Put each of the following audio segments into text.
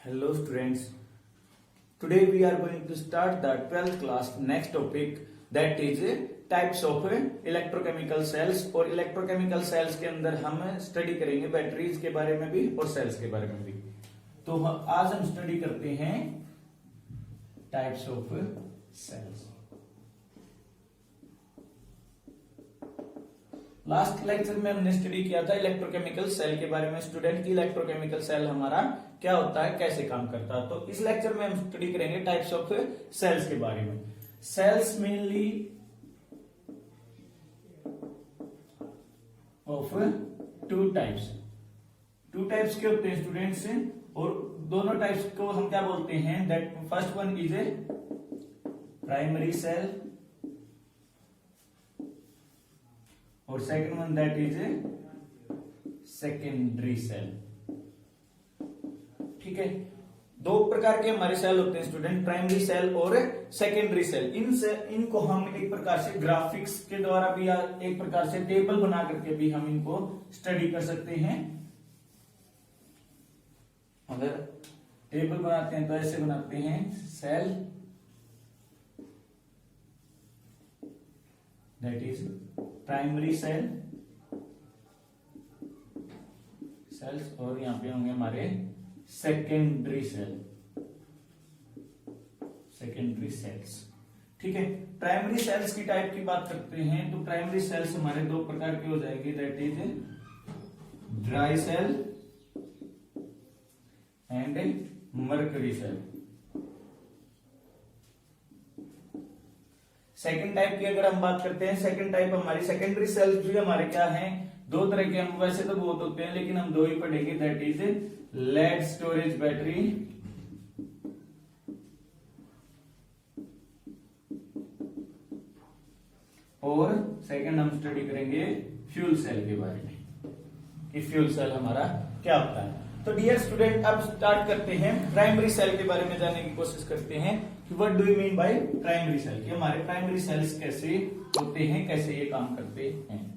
Hello students, today we are going to start the 12th class next topic that is types of electrochemical cells और electrochemical cells के अंदर हम study करेंगे batteries के बारे में भी और सेल्स के बारे में भी। तो आज हम स्टडी करते हैं types of cells. Last lecture में हमने स्टडी किया था इलेक्ट्रोकेमिकल सेल के बारे में, स्टूडेंट की इलेक्ट्रोकेमिकल सेल हमारा क्या होता है, कैसे काम करता है। तो इस लेक्चर में हम स्टडी करेंगे टाइप्स ऑफ सेल्स के बारे में। Cells mainly of two types के होते हैं स्टूडेंट्स, और दोनों टाइप्स को हम क्या बोलते हैं, that first one is a primary cell और second one that is a secondary cell. ठीक है, दो प्रकार के हमारे सेल होते हैं स्टूडेंट, प्राइमरी सेल और सेकेंडरी सेल। इनको हम एक प्रकार से ग्राफिक्स के द्वारा भी या एक प्रकार से टेबल बना करके भी हम इनको स्टडी कर सकते हैं। अगर टेबल बनाते हैं तो ऐसे बनाते हैं, cell that is primary cells और यहां पे होंगे हमारे सेकेंडरी सेल्स। ठीक है, प्राइमरी सेल्स की टाइप की बात करते हैं तो प्राइमरी सेल्स हमारे दो प्रकार के हो जाएंगे, that is dry cell and mercury cell. Second type की अगर हम बात करते हैं, सेकेंड टाइप हमारी सेकेंडरी सेल्स भी हमारे क्या हैं, दो तरह के। हम वैसे तो बहुत होते हैं लेकिन हम दो ही पढ़ेंगे, that is lead storage battery और सेकंड हम स्टडी करेंगे फ्यूल सेल के बारे में कि फ्यूल सेल हमारा क्या होता है। तो डियर स्टूडेंट, अब स्टार्ट करते हैं प्राइमरी सेल के बारे में जानने की कोशिश करते हैं कि what do you mean by primary cell, कि हमारे प्राइमरी सेल्स कैसे होते हैं, कैसे ये काम करते हैं।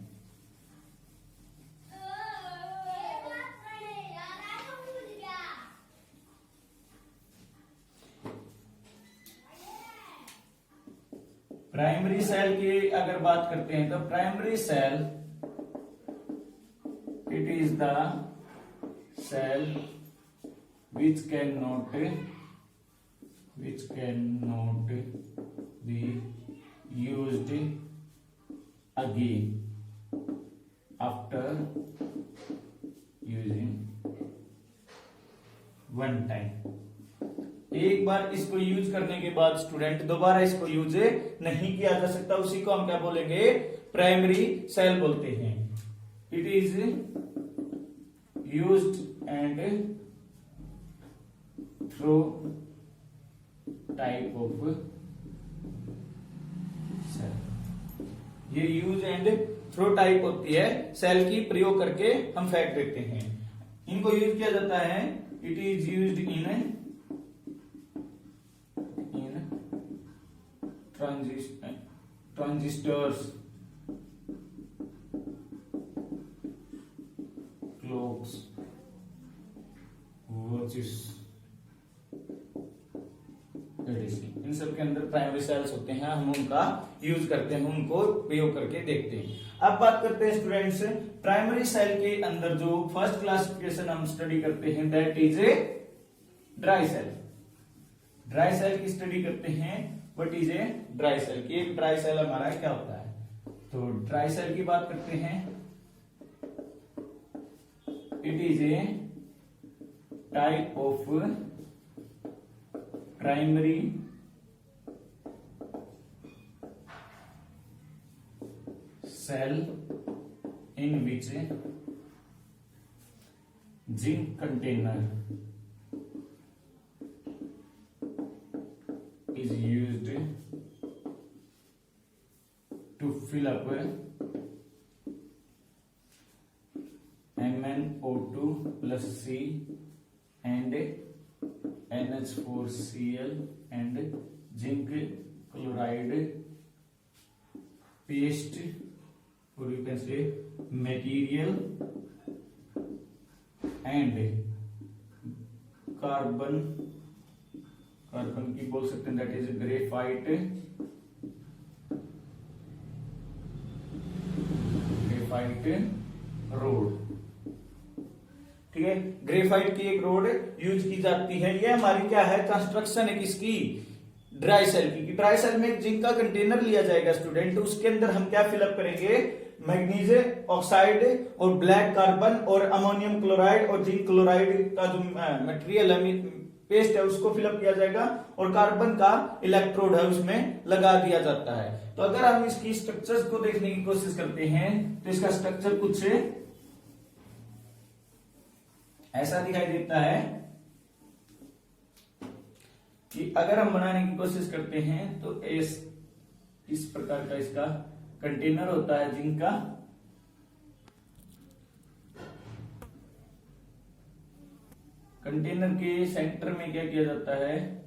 प्राइमरी सेल की अगर बात करते हैं तो primary cell it is the cell which cannot be used again after using one time। एक बार इसको यूज करने के बाद स्टूडेंट दोबारा इसको यूज नहीं किया जा सकता, उसी को हम क्या बोलेंगे, प्राइमरी सेल बोलते हैं। It is used and throw type of cell. ये यूज एंड थ्रो टाइप होती है सेल की, प्रयोग करके हम फेंक देते हैं। इनको यूज किया जाता है, it is used in transistors, clocks, watches, इन सब के अंदर प्राइमरी सेल्स होते हैं। हम उनका यूज करते हैं, उनको प्रयोग करके देखते हैं। अब बात करते हैं स्टूडेंट्स प्राइमरी सेल के अंदर जो फर्स्ट क्लासिफिकेशन हम स्टडी करते हैं, that is a dry cell. Dry cell की स्टडी करते हैं, what is a dry cell, की एक ड्राई सेल हमारा क्या होता है। तो ड्राई सेल की बात करते हैं, it is a type of primary cell in which zinc container is used to fill up MnO2 plus C and NH4Cl and zinc chloride paste, or you can say material and carbon, carbon की बोल सकते हैं, that is graphite, graphite road. ठीक है, graphite की एक road use की जाती है। ये हमारी क्या है, कंस्ट्रक्शन है किसकी, ड्राई सेल की। ड्राई सेल में जिंक का कंटेनर लिया जाएगा स्टूडेंट, उसके अंदर हम क्या फिलअप करेंगे, मैग्नीशियम ऑक्साइड और ब्लैक कार्बन और अमोनियम क्लोराइड और जिंक क्लोराइड का जो मटेरियल है, पेस्ट है, उसको फिलअप किया जाएगा और कार्बन का इलेक्ट्रोड है उसमें लगा दिया जाता है। तो अगर हम इसकी स्ट्रक्चर्स को देखने की कोशिश करते हैं तो इसका स्ट्रक्चर कुछ ऐसा दिखाई देता है कि अगर हम बनाने की कोशिश करते हैं तो इस प्रकार का इसका कंटेनर होता है जिंक का। कंटेनर के सेंटर में क्या किया जाता है,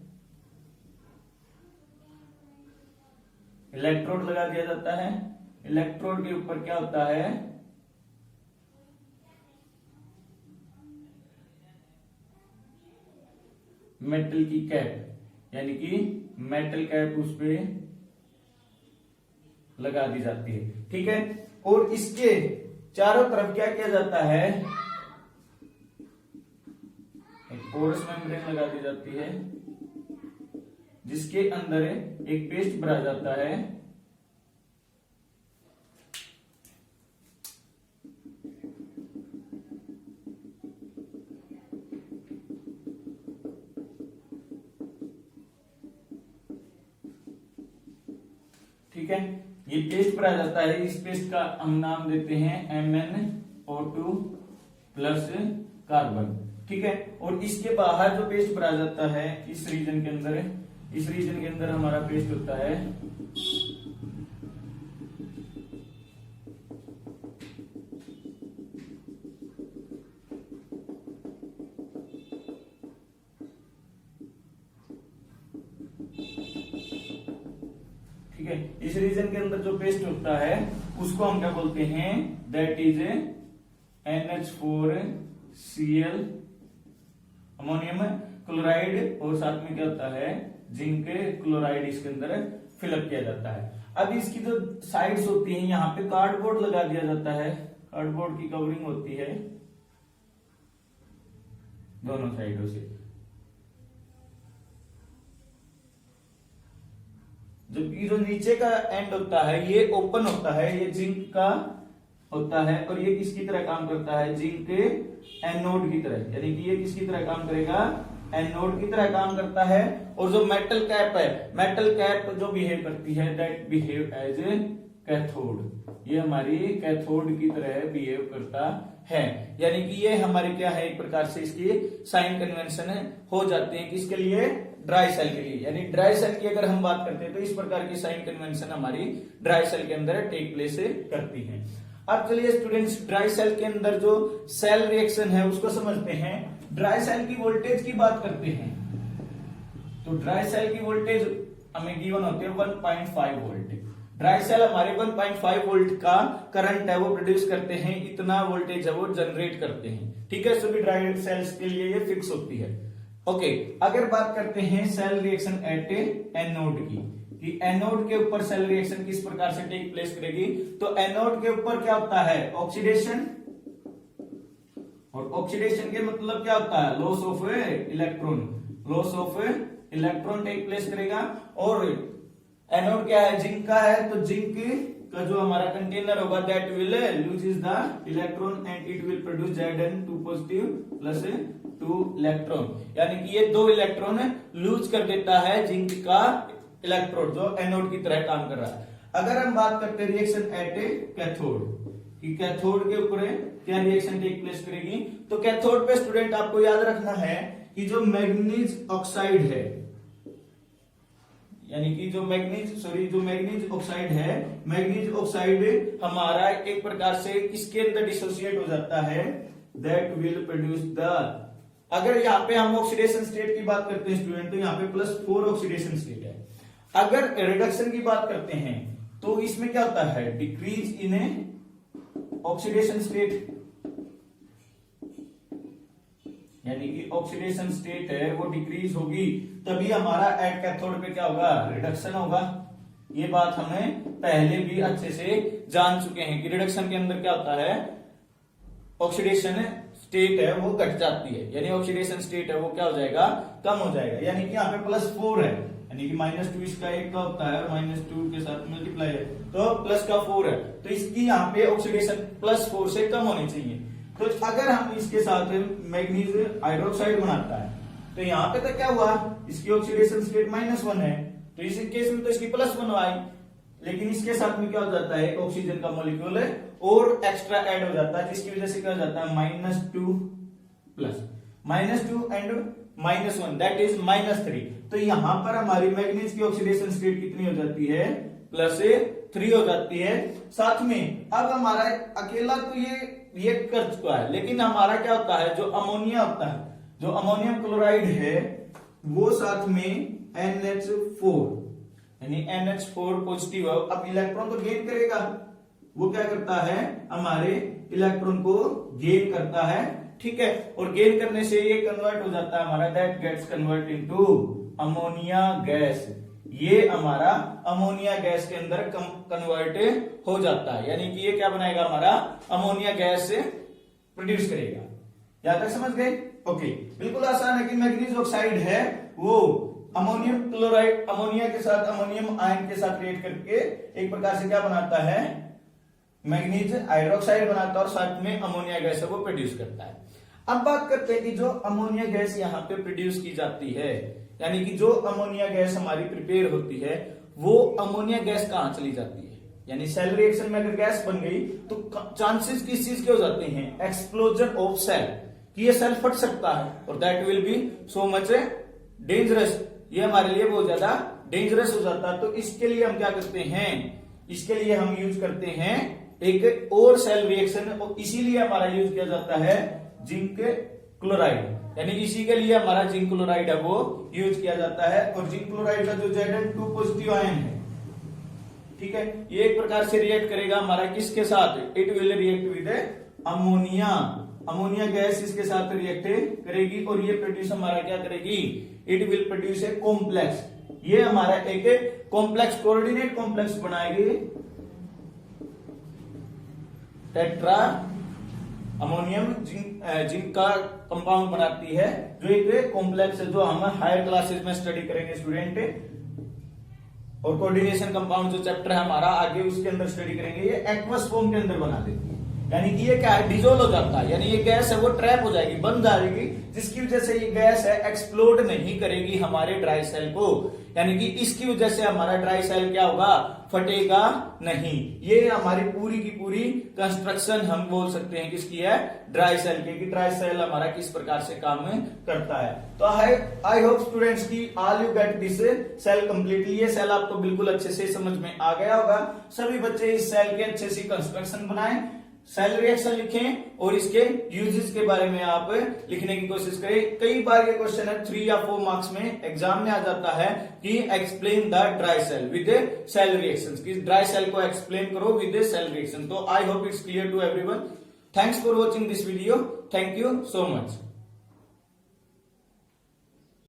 इलेक्ट्रोड लगा दिया जाता है। इलेक्ट्रोड के ऊपर क्या होता है, मेटल की कैप, यानी कि मेटल कैप उस पे लगा दी जाती है। ठीक है, और इसके चारों तरफ क्या किया जाता है, एक पोरस मेम्ब्रेन लगा दी जाती है जिसके अंदर एक पेस्ट भरा जाता है। ठीक है, ये पेस्ट भरा जाता है। इस पेस्ट का हम नाम देते हैं MnO2 प्लस कार्बन। ठीक है, और इसके बाहर जो पेस्ट भरा जाता है इस रीजन के अंदर, इस रीजन के अंदर हमारा पेस्ट होता है ठीक है, इस रीजन के अंदर जो पेस्ट होता है उसको हम क्या बोलते हैं, that is NH4Cl ammonium chloride, और साथ में क्या होता है, जिंक क्लोराइड इसके अंदर फिलअप किया जाता है। अब इसकी जो साइड्स होती हैं, यहाँ पे कार्डबोर्ड लगा दिया जाता है, कार्डबोर्ड की कवरिंग होती है दोनों साइडों से। जबकि जो नीचे का एंड होता है ये ओपन होता है, ये जिंक का होता है, और ये किसकी तरह काम करता है, जिंक एनोड की तरह, यानी कि ये किसकी तरह काम करेगा, एनोड की तरह काम करता है। और जो मेटल कैप है, मेटल कैप जो बिहेव करती है, that behave as a cathode, ये हमारी कैथोड की तरह बिहेव करता है। यानी कि ये हमारे क्या है, एक प्रकार से इसकी साइन कन्वेंशन हो जाते हैं किसके लिए, ड्राई सेल के लिए। यानी ड्राई सेल की अगर हम बात करते हैं तो इस प्रकार की साइन कन्वेंशन हमारी ड्राई सेल के अंदर टेक प्लेस करती है। अब चलिए स्टूडेंट्स, ड्राई सेल के अंदर जो सेल रिएक्शन है उसको समझते हैं। ड्राई सेल की वोल्टेज की बात करते हैं तो ड्राई सेल की वोल्टेज हमें गिवन होते हैं 1.5 वोल्ट। ड्राई सेल हमारे 1.5 वोल्ट का करंट है वो प्रोड्यूस करते हैं, इतना वोल्टेज है वो जनरेट करते हैं। ठीक है, सभी ड्राई सेल्स के लिए ये फिक्स होती है। ओके, अगर बात करते हैं सेल रिएक्शन एट एनोड की, कि एनोड के ऊपर सेल रिएक्शन किस प्रकार से टेक प्लेस करेगी, तो एनोड के ऊपर क्या होता है, ऑक्सीडेशन, और ऑक्सीडेशन के मतलब क्या होता है, loss of electron, loss of electron take place करेगा। और एनोड क्या है, जिंक का है, तो जिंक का जो हमारा कंटेनर होगा that will loses the electron and it will produce Zn2 positive plus 2 electron, यानी कि ये 2 इलेक्ट्रॉन लूज कर देता है जिंक का इलेक्ट्रोड जो एनोड की तरह काम कर रहा है। अगर हम बात करते हैं रिएक्शन एट कैथोड, कि कैथोड के ऊपर क्या रिएक्शन टेक प्लेस करेगी, तो कैथोड पे स्टूडेंट आपको याद रखना है कि जो मैग्नीज ऑक्साइड है, यानी कि जो मैग्नीज ऑक्साइड है, मैग्नीज ऑक्साइड हमारा एक प्रकार से किसके अंदर डिसोसिएट हो जाता है, दैट विल प्रोड्यूस द, अगर यहाँ पे हम ऑक्सीडेशन स्टेट की बात करते हैं स्टूडेंट तो यहाँ पे +4 ऑक्सीडेशन स्टेट है। अगर रिडक्शन की बात करते हैं तो इसमें क्या होता है, डिक्रीज इन ऑक्सीडेशन स्टेट, यानी कि ऑक्सीडेशन स्टेट है वो डिक्रीज होगी, तभी हमारा एट कैथोड पे क्या होगा, रिडक्शन होगा। ये बात हमें पहले भी अच्छे से जान चुके हैं कि रिडक्शन के अंदर क्या होता है, ऑक्सीडेशन स्टेट है वो घट जाती है, यानी ऑक्सीडेशन स्टेट है वो क्या हो जाएगा, कम हो जाएगा। यानी कि यहाँ पे +4 है, यानी कि -2 इसका एक का होता है और -2 के साथ मल्टीप्लाई है तो प्लस का 4 है, तो इसकी यहाँ पे ऑक्सीडेशन +4 से कम होनी चाहिए। तो अगर हम इसके साथ मैग्नीज हाइड्रोक्साइड बनाता है तो यहाँ पे तो क्या हुआ, इसकी ऑक्सीडेशन स्टेट -1 है, तो इस केस में तो इसकी +1 आई, लेकिन इसके साथ में क्या हो जाता है, ऑक्सीजन का मॉलिक्यूल और एक्स्ट्रा ऐड हो जाता है, जिसकी वजह से क्या हो जाता है, -2 एंड -1 दैट इज -3। तो यहां पर हमारी मैग्नीज की ऑक्सीडेशन स्टेट कितनी हो जाती है, +3 हो जाती है। साथ में अब हमारा अकेला तो ये रिएक्ट कर चुका है, लेकिन हमारा क्या होता है, जो अमोनिया होता है, जो अमोनियम क्लोराइड है वो साथ में NH4 यानी NH4 पॉजिटिव है, अब इलेक्ट्रॉन तो गेन करेगा, वो क्या करता है, हमारे इलेक्ट्रॉन को गेन करता है, ठीक है, और गेन करने से ये कन्वर्ट हो जाता है हमारा, that gets convert into ammonia gas. ये हमारा अमोनिया गैस के अंदर कन्वर्ट हो जाता है, यानी कि ये क्या बनाएगा, हमारा अमोनिया गैस प्रोड्यूस करेगा। यहां तक समझ गए? ओके, बिल्कुल आसान है कि मैग्नीज ऑक्साइड है वो अमोनियम क्लोराइड, अमोनिया के साथ अमोनियम आयन के साथ रिएक्ट करके एक प्रकार से क्या बनाता है, मैग्नीज हाइड्रोक्साइड बनाता है और साथ में अमोनिया गैस है वो प्रोड्यूस करता है। अब बात करते हैं कि जो अमोनिया गैस यहाँ पे प्रोड्यूस की जाती है, यानी कि जो अमोनिया गैस हमारी प्रिपेयर होती है वो अमोनिया गैस कहां चली जाती है, यानी सेल रिएक्शन में अगर गैस बन गई तो चांसेस किस चीज के हो जाते हैं, एक्सप्लोजन ऑफ सेल, कि ये सेल फट सकता है और that will be so much dangerous, ये हमारे लिए बहुत ज्यादा डेंजरस हो जाता है। तो इसके लिए हम क्या करते हैं, इसके लिए हम यूज करते हैं एक और सेल रिएक्शन, और इसीलिए हमारा यूज किया जाता है जिंक क्लोराइड, यानी इसी के लिए हमारा जिंक क्लोराइड है वो यूज किया जाता है। और जिंक क्लोराइड का जो Zn2 पॉजिटिव आयन है, ठीक है, ये एक प्रकार से रिएक्ट करेगा हमारा किसके साथ, it will react with ammonia, ammonia gas इसके साथ रिएक्ट करेगी और ये प्रोड्यूस हमारा क्या करेगी, it will produce a complex, ये हमारा एक कॉम्प्लेक्स कोऑर्डिनेट कॉम्प्लेक्स बनाएगी, टेट्रा अमोनियम जिंक का कंपाउंड बनाती है, जो एक कॉम्प्लेक्स है जो हम हायर क्लासेस में स्टडी करेंगे स्टूडेंट, और कोऑर्डिनेशन कंपाउंड जो चैप्टर है हमारा आगे उसके अंदर स्टडी करेंगे, ये एक्वस फॉर्म के अंदर बना देती है, यानी कि ये क्या है, डिजोल्व हो जाता है, यानी ये गैस है वो ट्रैप हो जाएगी, बंद जाएगी, जिसकी वजह से ये गैस है एक्सप्लोड नहीं करेगी हमारे ड्राई सेल को, यानी कि इसकी वजह से हमारा ड्राई सेल क्या होगा, फटेगा नहीं। ये हमारी पूरी की पूरी कंस्ट्रक्शन हम बोल सकते हैं किसकी है, ड्राई सेल की, कि ड्राई सेल हमारा किस प्रकार से काम करता है। तो आई होप स्टूडेंट्स की all you get this cell completely, ये सेल आपको बिल्कुल अच्छे से समझ में आ गया होगा। सभी बच्चे इस सेल के अच्छे से कंस्ट्रक्शन बनाएं, सेल रिएक्शन लिखें और इसके यूजेस के बारे में आप लिखने की कोशिश करें। कई बार ये क्वेश्चन है 3 या 4 मार्क्स में एग्जाम में आ जाता है कि explain the dry cell with cell reactions, कि ड्राई सेल को एक्सप्लेन करो विद सेल रिएक्शन। तो I hope it's clear to everyone. Thanks for watching this video, thank you so much.